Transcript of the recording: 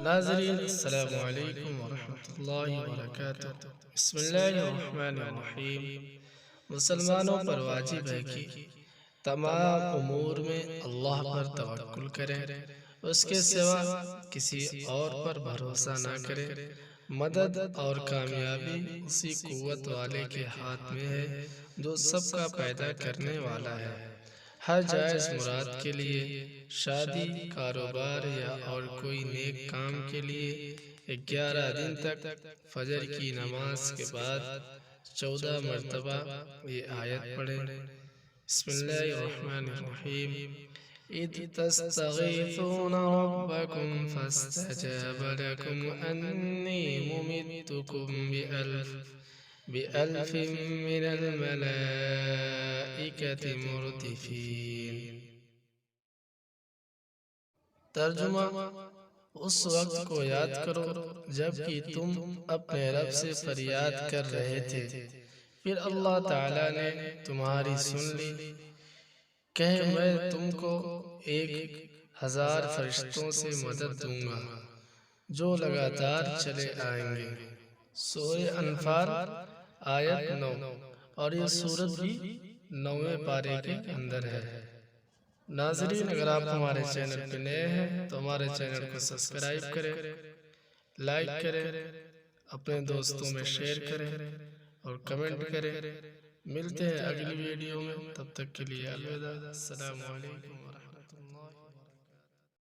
ناظرین السلام علیکم ورحمۃ اللہ وبرکاتہ۔ بسم اللہ الرحمن الرحیم۔ مسلمانوں پر واجب ہے کہ تمام امور میں اللہ پر توکل کریں، اس کے سوا کسی اور پر بھروسہ نہ کریں۔ مدد اور کامیابی اسی قوت والے کے ہاتھ میں ہے جو سب کا پیدا کرنے والا ہے۔ ہر جائز مراد کے لیے، شادی، کاروبار یا اور کوئی نیک کام کے لیے 11 دن تک فجر کی نماز کے بعد 14 مرتبہ یہ آیت پڑھیں۔ بسم اللہ الرحمن الرحیم۔ اذ تستغیثون ربکم فاستجاب لکم انی ممدکم بألف من الملائکۃ مردفین۔ ترجمہ: اس وقت کو یاد کرو جب کہ تم اپنے رب سے فریاد کر رہے تھے، پھر اللہ تعالیٰ نے تمہاری سن لی۔ کہہ میں تم کو 1000 فرشتوں سے مدد دوں گا جو لگاتار چلے آئیں گے۔ سورہ انفال آیت 9، اور یہ سورت بھی 9ویں پارے کے اندر ہے۔ ناظرین، اگر آپ ہمارے چینل پہ نئے ہیں تو ہمارے چینل کو سبسکرائب کریں، لائک کریں، اپنے دوستوں میں شیئر کریں اور کمنٹ کریں۔ ملتے ہیں اگلی ویڈیو میں، تب تک کے لیے الوداع۔ السلام علیکم۔